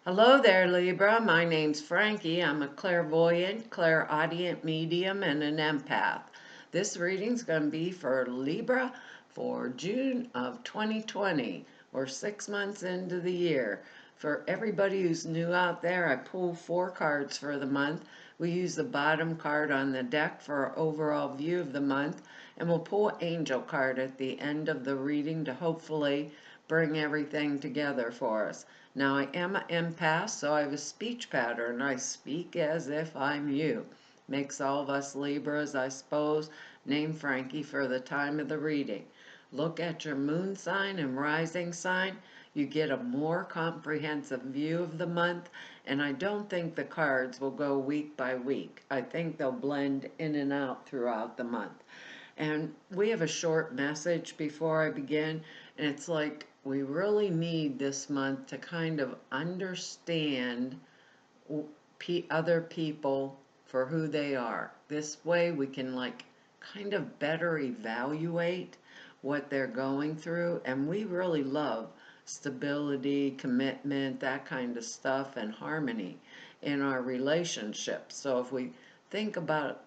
Hello there, Libra. My name's Frankie. I'm a clairvoyant, clairaudient medium, and an empath. This reading's going to be for Libra for June of 2020. We're 6 months into the year. For everybody who's new out there, I pulled 4 cards for the month. We use the bottom card on the deck for an overall view of the month, and we'll pull an angel card at the end of the reading to hopefully bring everything together for us. Now I am an empath, so I have a speech pattern. I speak as if I'm you. Makes all of us Libras, I suppose, name Frankie for the time of the reading. Look at your moon sign and rising sign. You get a more comprehensive view of the month, and I don't think the cards will go week by week. I think they'll blend in and out throughout the month. And we have a short message before I begin, and it's like we really need this month to kind of understand other people for who they are. This way we can like kind of better evaluate what they're going through, and we really love stability, commitment, that kind of stuff, and harmony in our relationships. So if we think about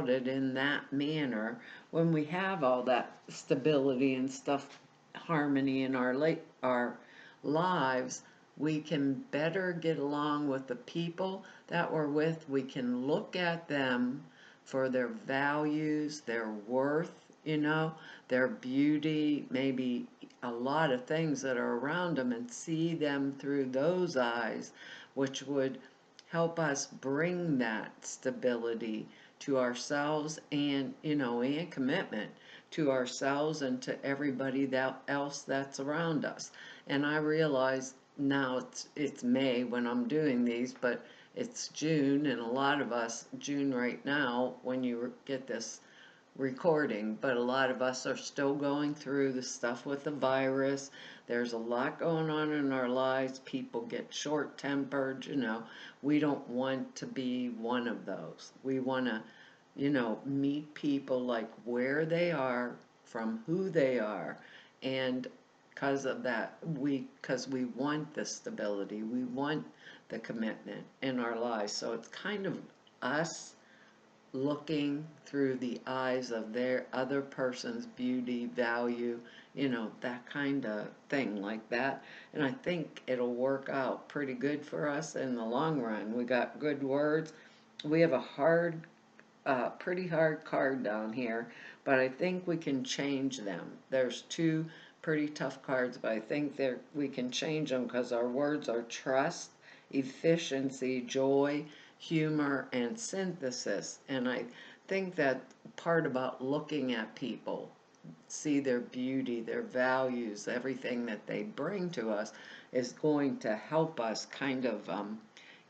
it in that manner, when we have all that stability and stuff, harmony in our lives, we can better get along with the people that we're with. We can look at them for their values, their worth, their beauty, maybe a lot of things that are around them, and see them through those eyes, which would help us bring that stability to ourselves, and commitment to ourselves and to everybody else that's around us. And I realize now it's May when I'm doing these, but it's June, and a lot of us, June right now when you get this recording, but a lot of us are still going through the stuff with the virus. There's a lot going on in our lives. People get short tempered. We don't want to be one of those. We want to, meet people like where they are, from who they are, and because we want the stability, we want the commitment in our lives. So it's kind of us looking through the eyes of their other person's beauty, value, that kind of thing like that. And I think it'll work out pretty good for us in the long run. We got good words. We have a pretty hard card down here, but I think we can change them. There's two pretty tough cards, but I think we can change them because our words are trust, efficiency, joy, humor, and synthesis. And I think that part about looking at people, see their beauty, their values, everything that they bring to us, is going to help us kind of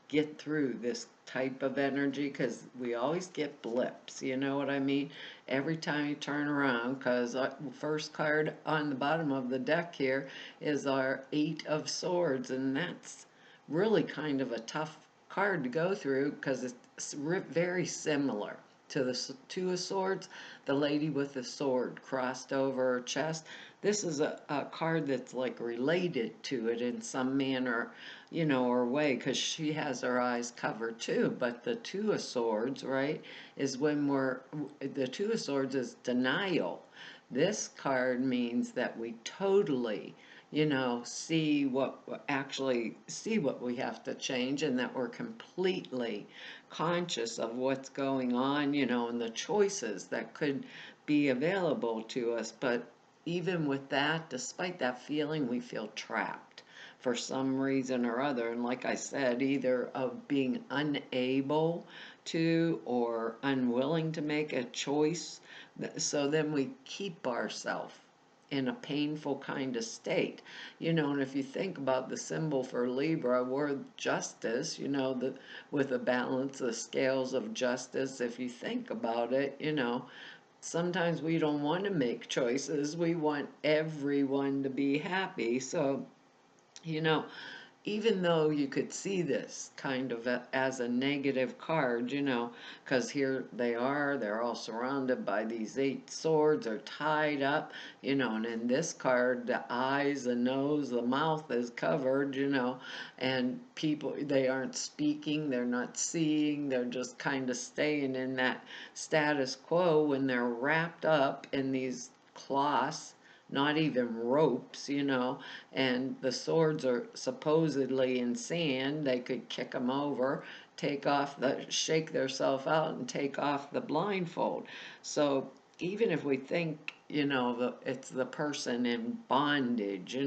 get through this type of energy, because we always get blips, you know what I mean? Every time you turn around, because first card on the bottom of the deck here is our Eight of Swords, and that's really kind of a tough card to go through because it's very similar to the Two of Swords, the lady with the sword crossed over her chest. This is a card that's like related to it in some manner, or way, because she has her eyes covered too. But the Two of Swords, right, is the Two of Swords is denial. This card means that we totally see what we have to change, and that we're completely conscious of what's going on, and the choices that could be available to us. But even with that, despite that feeling, we feel trapped for some reason or other. And like I said, either of being unable to or unwilling to make a choice. So then we keep ourselves in a painful kind of state. And if you think about the symbol for Libra, we're justice, with a balance, the scales of justice. If you think about it, sometimes we don't want to make choices. We want everyone to be happy. So, you know, even though you could see this kind of as a negative card, because here they're all surrounded by these 8 swords, are tied up, and in this card, the eyes, the nose, the mouth is covered, and people, they aren't speaking, they're not seeing, they're just kind of staying in that status quo when they're wrapped up in these cloths, not even ropes, and the swords are supposedly in sand. They could kick them over, shake themselves out and take off the blindfold. So even if we think, it's the person in bondage,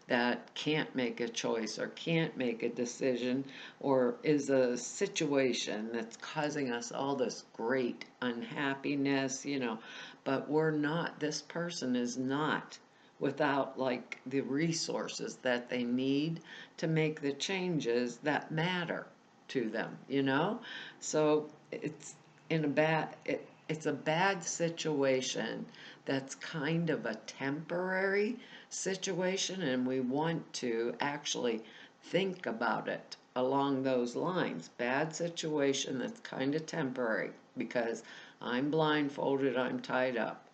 that can't make a choice or can't make a decision, or is a situation that's causing us all this great unhappiness, but this person is not without like the resources that they need to make the changes that matter to them, so it's a bad situation that's kind of a temporary situation, and we want to actually think about it along those lines. Bad situation that's kind of temporary because I'm blindfolded, I'm tied up.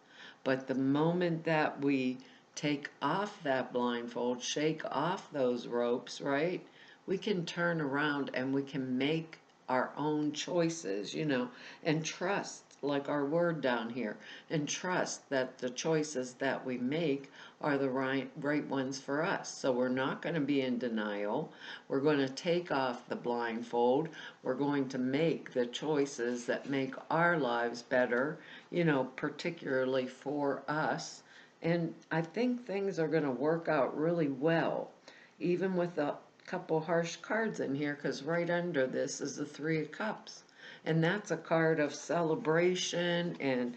But the moment that we take off that blindfold, shake off those ropes, right? We can turn around and we can make our own choices, and trust, like our word down here, and trust that the choices that we make are the right ones for us. So we're not going to be in denial. We're going to take off the blindfold. We're going to make the choices that make our lives better, particularly for us. And I think things are going to work out really well, even with a couple harsh cards in here, because right under this is the Three of Cups. And that's a card of celebration and,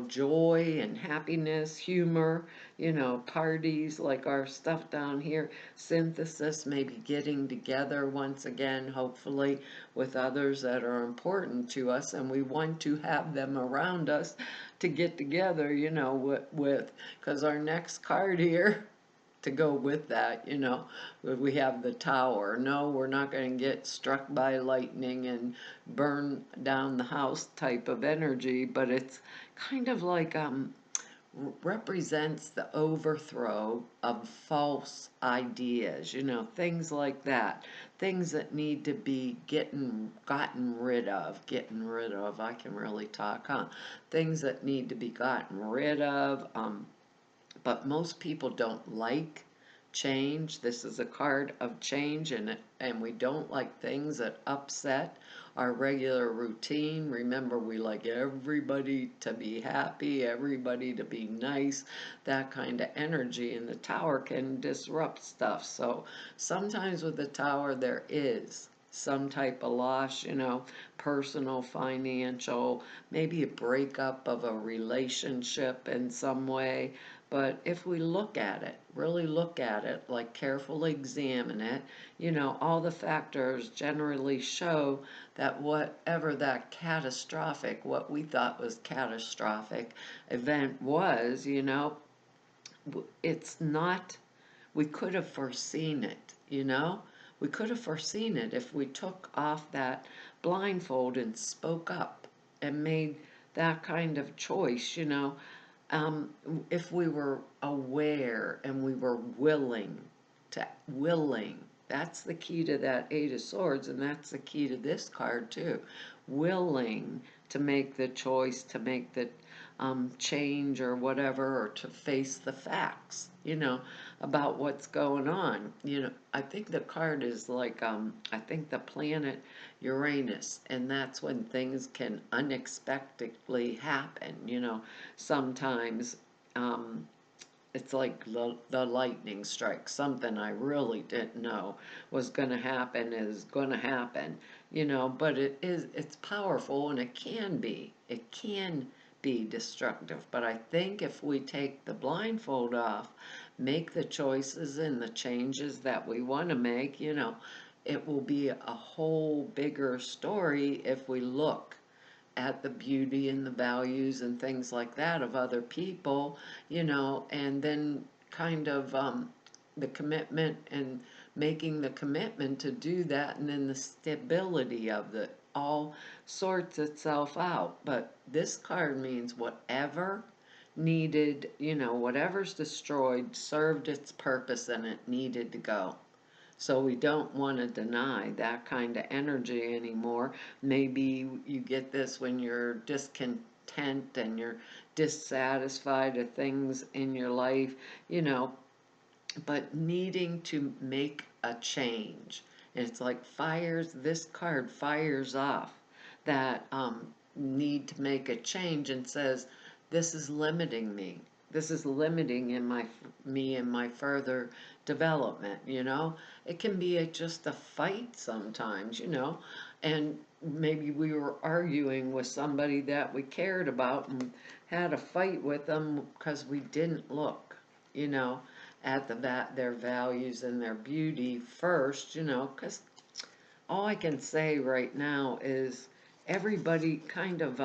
joy and happiness, humor, parties like our stuff down here, synthesis, maybe getting together once again, hopefully, with others that are important to us, and we want to have them around us to get together, because our next card here to go with that, we have the Tower. No, we're not going to get struck by lightning and burn down the house type of energy, but it's kind of like represents the overthrow of false ideas, things like that, things that need to be getting rid of. I can really talk, huh? Things that need to be gotten rid of. But most people don't like change. This is a card of change, and we don't like things that upset our regular routine. Remember, we like everybody to be happy, everybody to be nice, that kind of energy, and the Tower can disrupt stuff. So sometimes with the Tower, there is some type of loss, personal, financial, maybe a breakup of a relationship in some way. But if we look at it, really look at it, like carefully examine it, all the factors generally show that whatever that catastrophic, what we thought was catastrophic event was, it's not, we could have foreseen it, We could have foreseen it if we took off that blindfold and spoke up and made that kind of choice, um, if we were aware and we were willing, that's the key to that Eight of Swords, and that's the key to this card too. Willing to make the choice, to make the change or whatever, or to face the facts, about what's going on. I think the card is like, I think the planet Uranus, and that's when things can unexpectedly happen, sometimes. It's like the lightning strike. Something I really didn't know was going to happen is going to happen, but it's powerful, and it can be destructive. But I think if we take the blindfold off, make the choices and the changes that we want to make, it will be a whole bigger story if we look at the beauty and the values and things like that of other people, and then kind of the commitment and making the commitment to do that, and then the stability of it all sorts itself out. But this card means whatever needed, whatever's destroyed served its purpose and it needed to go. So we don't want to deny that kind of energy anymore. Maybe you get this when you're discontent and you're dissatisfied with things in your life, you know, but needing to make a change. And it's like this card fires off that need to make a change and says, this is limiting me. This is limiting me in my further development, It can be just a fight sometimes, and maybe we were arguing with somebody that we cared about and had a fight with them because we didn't look, you know, at their values and their beauty first, because all I can say right now is everybody kind of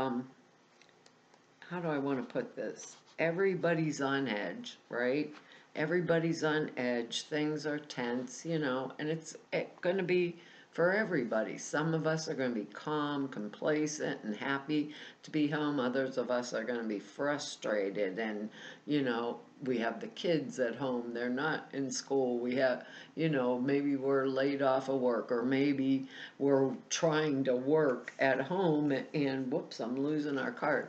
how do I want to put this? Everybody's on edge, right? Everybody's on edge. Things are tense, and it's going to be for everybody. Some of us are going to be calm, complacent, and happy to be home. Others of us are going to be frustrated, and, we have the kids at home. They're not in school. We have, maybe we're laid off of work, or maybe we're trying to work at home, and whoops, I'm losing our card.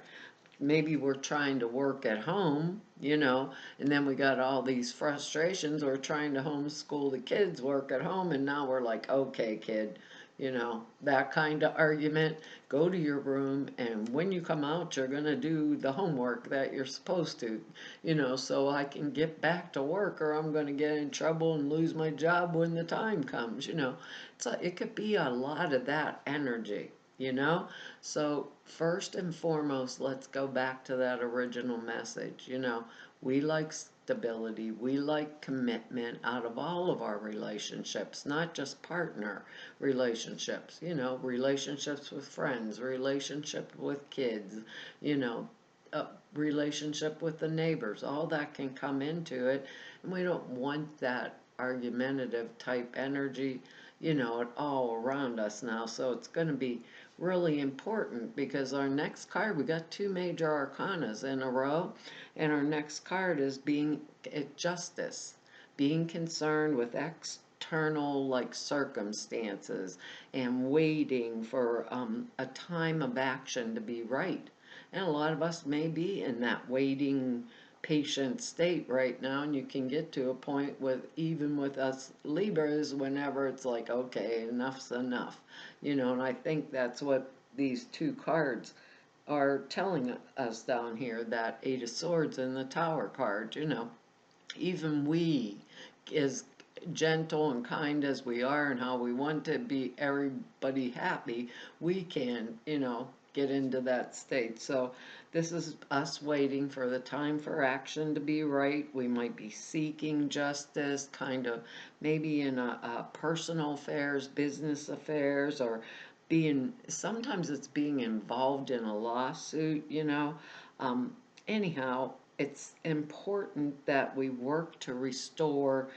Maybe we're trying to work at home, and then we got all these frustrations. We're trying to homeschool the kids, work at home, and now we're like, okay, kid, that kind of argument. Go to your room, and when you come out, you're going to do the homework that you're supposed to, so I can get back to work, or I'm going to get in trouble and lose my job when the time comes, it could be a lot of that energy. So, first and foremost, let's go back to that original message. We like stability, we like commitment out of all of our relationships, not just partner relationships, relationships with friends, relationship with kids, you know, relationship with the neighbors. All that can come into it, and we don't want that argumentative type energy, at all around us now. So, it's going to be really important because our next card, we got two major arcanas in a row, and our next card is being at justice, being concerned with external like circumstances and waiting for a time of action to be right. And a lot of us may be in that waiting patient state right now, and you can get to a point with even with us Libras whenever it's like, okay, enough's enough, and I think that's what these two cards are telling us down here, that Eight of Swords and the Tower card. Even we, as gentle and kind as we are and how we want to be everybody happy, we can, get into that state. So this is us waiting for the time for action to be right. We might be seeking justice, kind of maybe in a personal affairs, business affairs, or sometimes it's being involved in a lawsuit, Um, anyhow, it's important that we work to restore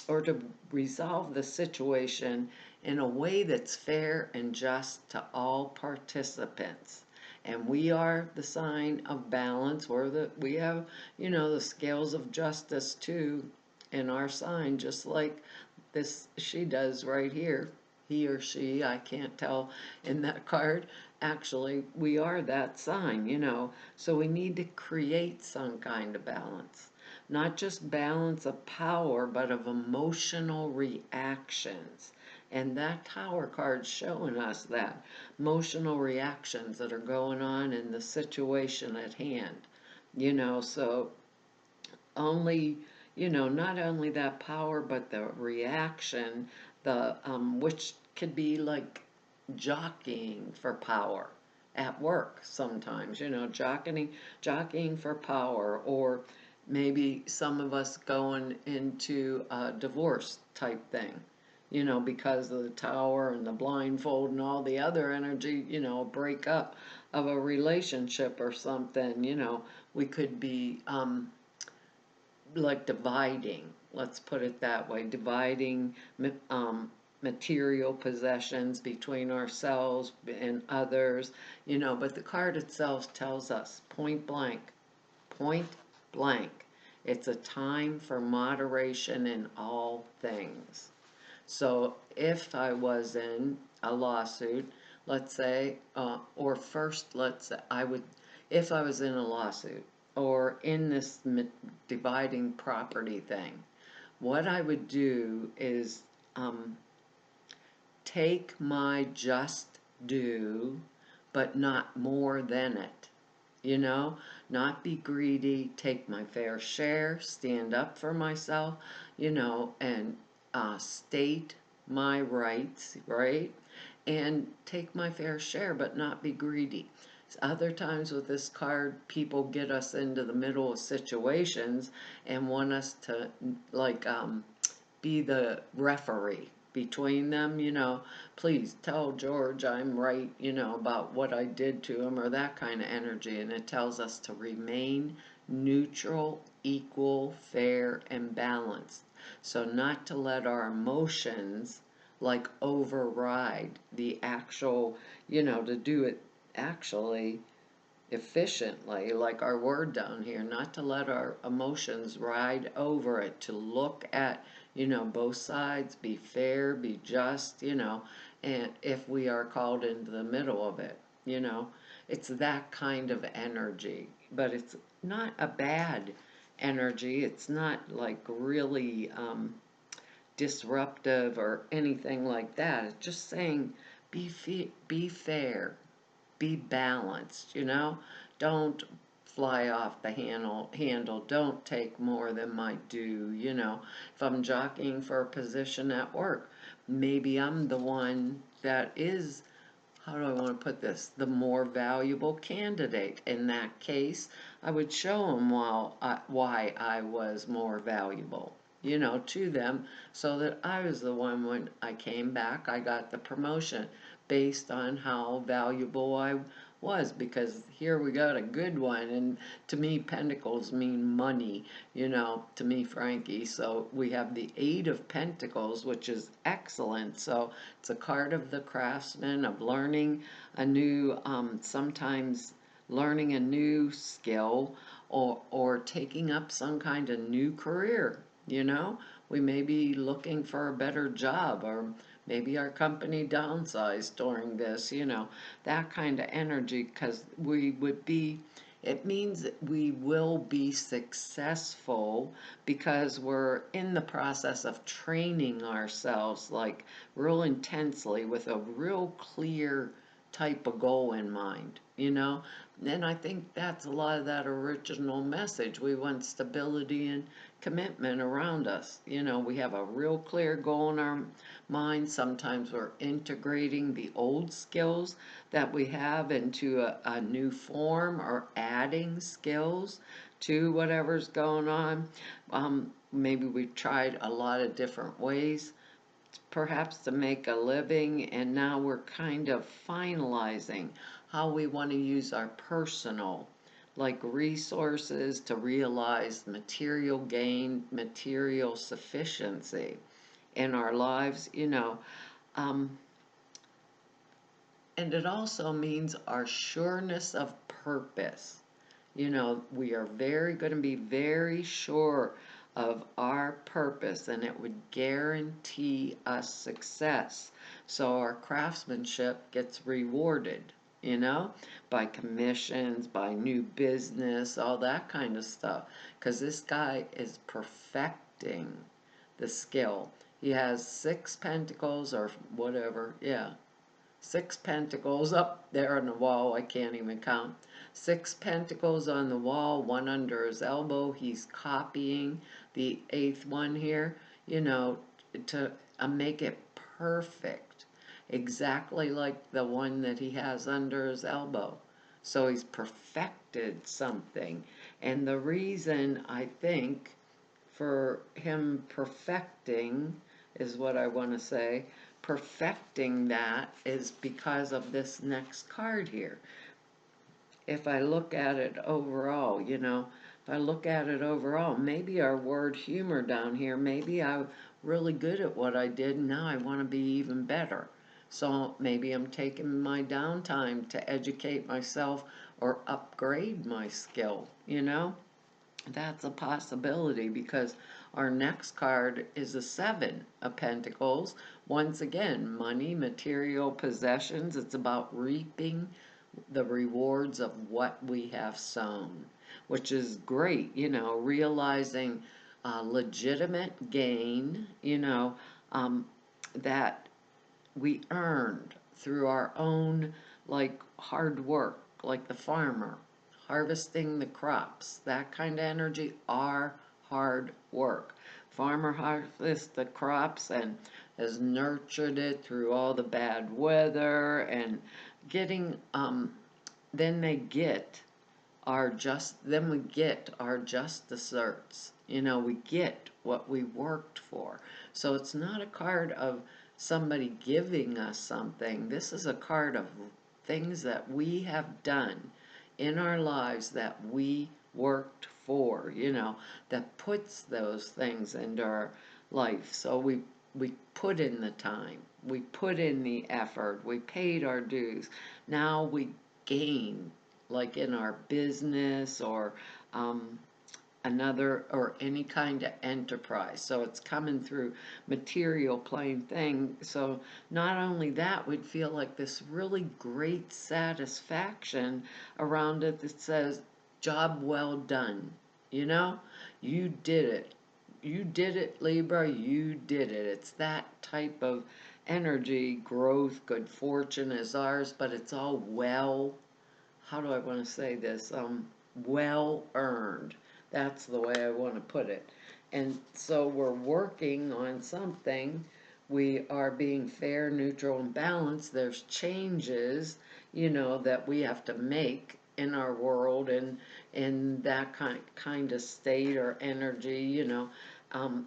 or to resolve the situation in a way that's fair and just to all participants. And we are the sign of balance. We have, the scales of justice too in our sign, just like this she does right here. He or she, I can't tell in that card. Actually, we are that sign, So we need to create some kind of balance. Not just balance of power, but of emotional reactions. And that Tower card's showing us that emotional reactions that are going on in the situation at hand. So only, not only that power, but the reaction, which could be like jockeying for power at work sometimes, jockeying for power, or maybe some of us going into a divorce type thing, because of the Tower and the blindfold and all the other energy, breakup of a relationship or something, we could be like dividing, let's put it that way, dividing material possessions between ourselves and others, but the card itself tells us point blank, it's a time for moderation in all things. So if I was in a lawsuit, let's say, or first, let's say if I was in a lawsuit or in this dividing property thing, what I would do is take my just due, but not more than it. Not be greedy, take my fair share, stand up for myself, and state my rights, right? And take my fair share, but not be greedy. Other times with this card, people get us into the middle of situations and want us to, like, be the referee between them, please tell George I'm right, about what I did to him, or that kind of energy. And it tells us to remain neutral, equal, fair, and balanced. So not to let our emotions like override the actual, to do it actually efficiently, like our word down here, not to let our emotions ride over it, to look at, both sides, be fair, be just, and if we are called into the middle of it, it's that kind of energy, but it's not a bad energy. It's not like really disruptive or anything like that. It's just saying be fair, be balanced, Don't fly off the handle. Don't take more than my due, If I'm jockeying for a position at work, maybe I'm the one that is, how do I want to put this, the more valuable candidate. In that case, I would show them why I was more valuable, to them, so that I was the one when I came back, I got the promotion based on how valuable I was, because here we got a good one. And to me, pentacles mean money, to me, Frankie. So we have the Eight of Pentacles, which is excellent. So it's a card of the craftsman, of learning a new, sometimes learning a new skill, or taking up some kind of new career. We may be looking for a better job, or maybe our company downsized during this, that kind of energy, because it means that we will be successful because we're in the process of training ourselves, like real intensely, with a real clear type of goal in mind, And I think that's a lot of that original message. We want stability and commitment around us. We have a real clear goal in our mind. Sometimes we're integrating the old skills that we have into a new form, or adding skills to whatever's going on. Maybe we've tried a lot of different ways perhaps to make a living, and now we're kind of finalizing how we want to use our personal, like, resources to realize material gain, material sufficiency in our lives, and it also means our sureness of purpose. We are going to be very sure of our purpose, and it would guarantee us success. So our craftsmanship gets rewarded, by commissions, by new business, all that kind of stuff. Because this guy is perfecting the skill. He has 6 pentacles, or whatever, yeah. 6 pentacles up there on the wall. I can't even count. 6 pentacles on the wall, one under his elbow. He's copying the 8th one here, to make it perfect, exactly like the one that he has under his elbow. So he's perfected something. And the reason, I think, for him perfecting, is what I want to say, perfecting that is because of this next card here. If I look at it overall, if I look at it overall, maybe our word humor down here, maybe I'm really good at what I did and now I want to be even better. So maybe I'm taking my downtime to educate myself or upgrade my skill, you know? That's a possibility because our next card is a Seven of Pentacles. Once again, money, material possessions. It's about reaping the rewards of what we have sown, which is great, realizing legitimate gain, um, that we earned through our own like hard work, like the farmer harvesting the crops, that kind of energy, our hard work. Farmer harvests the crops and has nurtured it through all the bad weather and getting then they get then we get our just desserts. We get what we worked for. So it's not a card of somebody giving us something. This is a card of things that we have done in our lives that we worked for, that puts those things into our life. So we put in the time, we put in the effort, we paid our dues. Now we gain, like in our business or um, another or any kind of enterprise. So it's coming through material plane thing. So not only that, we'd feel like this really great satisfaction around it that says, job well done. You know, you did it. You did it, Libra. You did it. It's that type of energy, growth, good fortune is ours, but it's all how do I want to say this? Well earned. That's the way I want to put it. And so we're working on something. We are being fair, neutral, and balanced. There's changes, that we have to make in our world and in that kind of state or energy, um,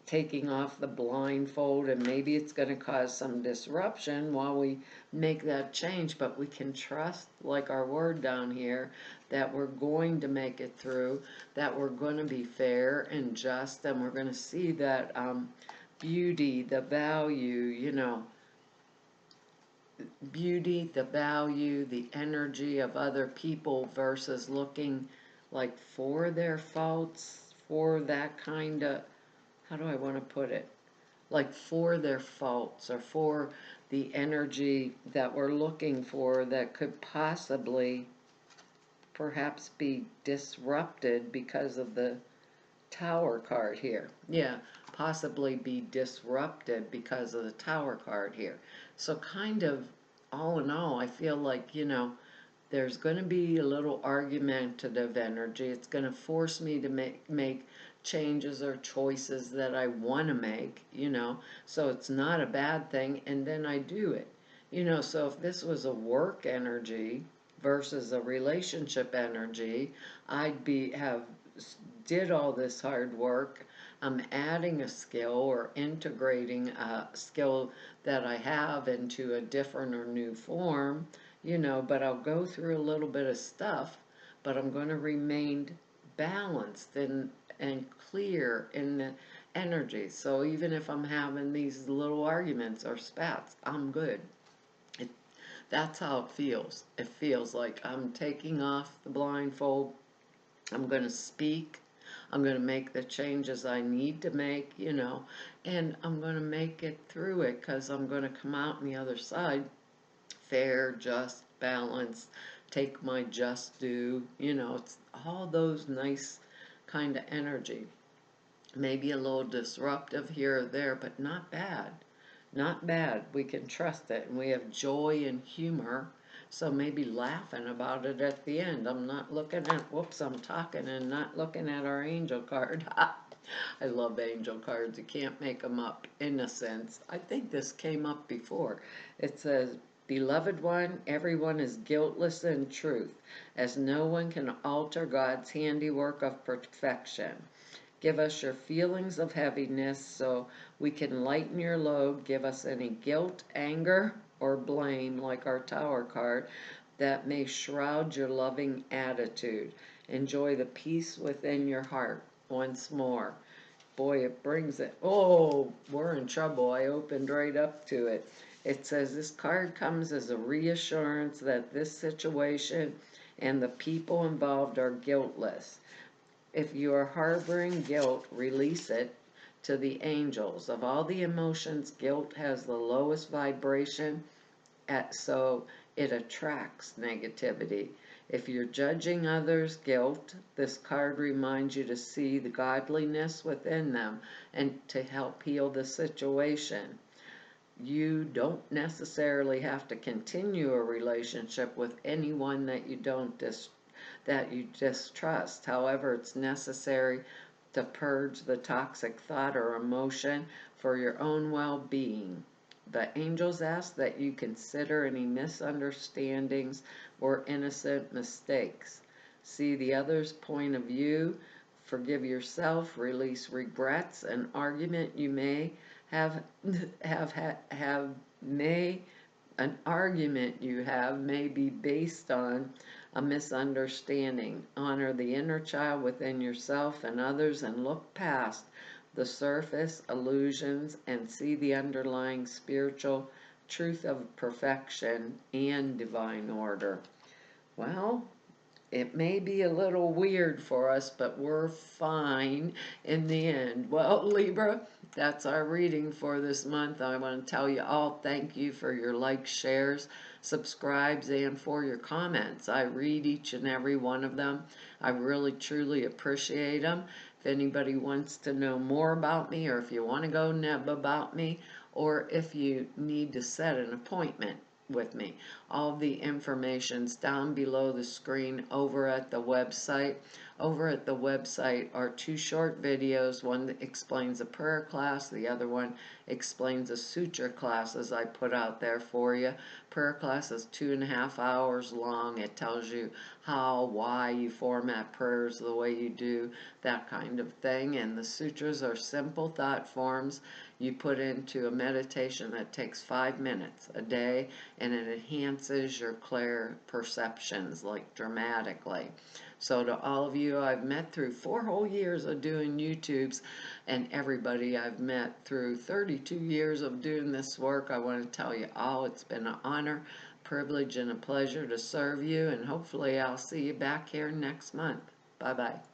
taking off the blindfold, and maybe it's going to cause some disruption while we make that change, but we can trust, like our word down here, that we're going to make it through, that we're going to be fair and just, and we're going to see that beauty, the value, the value, the energy of other people versus looking like for their faults, for that kind of, how do I want to put it? Like for their faults or for the energy that we're looking for that could possibly perhaps be disrupted because of the Tower card here. Yeah, possibly be disrupted because of the Tower card here. So kind of all in all, I feel like, there's going to be a little argumentative energy. It's going to force me to make changes or choices that I want to make, so it's not a bad thing, and then I do it. So if this was a work energy versus a relationship energy, I'd have did all this hard work. I'm adding a skill or integrating a skill that I have into a different or new form, but I'll go through a little bit of stuff, but I'm going to remain balanced and clear in the energy. So even if I'm having these little arguments or spats, I'm good. It, that's how it feels. It feels like I'm taking off the blindfold. I'm going to speak. I'm going to make the changes I need to make, and I'm going to make it through it because I'm going to come out on the other side fair, just, balanced, take my just due. It's all those nice kind of energy. Maybe a little disruptive here or there, but not bad. Not bad. We can trust it, and we have joy and humor. So maybe laughing about it at the end. I'm not looking at, whoops, I'm talking and not looking at our angel card. I love angel cards. You can't make them up in a sense. I think this came up before. It says, Beloved one, everyone is guiltless in truth, as no one can alter God's handiwork of perfection. Give us your feelings of heaviness so we can lighten your load. Give us any guilt, anger, or blame, like our Tower card, that may shroud your loving attitude. Enjoy the peace within your heart once more. Boy, it brings it. Oh, we're in trouble. I opened right up to it. It says this card comes as a reassurance that this situation and the people involved are guiltless. If you are harboring guilt, release it to the angels. Of all the emotions, guilt has the lowest vibration, so it attracts negativity. If you're judging others' guilt, this card reminds you to see the godliness within them and to help heal the situation. You don't necessarily have to continue a relationship with anyone that you distrust. However, it's necessary to purge the toxic thought or emotion for your own well-being. The angels ask that you consider any misunderstandings or innocent mistakes. See the other's point of view, forgive yourself, release regrets, an argument you may have may an argument you have may be based on a misunderstanding. Honor the inner child within yourself and others and look past the surface illusions and see the underlying spiritual truth of perfection and divine order. Well, it may be a little weird for us, but we're fine in the end. Well, Libra, that's our reading for this month. I want to tell you all thank you for your likes, shares, subscribes, and for your comments. I read each and every one of them. I really, truly appreciate them. If anybody wants to know more about me, or if you want to go neb about me, or if you need to set an appointment with me, all the information's down below the screen over at the website. Over at the website are two short videos, one that explains a prayer class, the other one explains a suture classes I put out there for you. Prayer class is 2.5 hours long. It tells you how, why you format prayers the way you do, that kind of thing. And the sutras are simple thought forms you put into a meditation that takes 5 minutes a day, and it enhances your clear perceptions like dramatically. So to all of you I've met through 4 whole years of doing YouTubes, and everybody I've met through 32 years of doing this work, I want to tell you all it's been an honor, privilege, and a pleasure to serve you, and hopefully I'll see you back here next month. Bye-bye.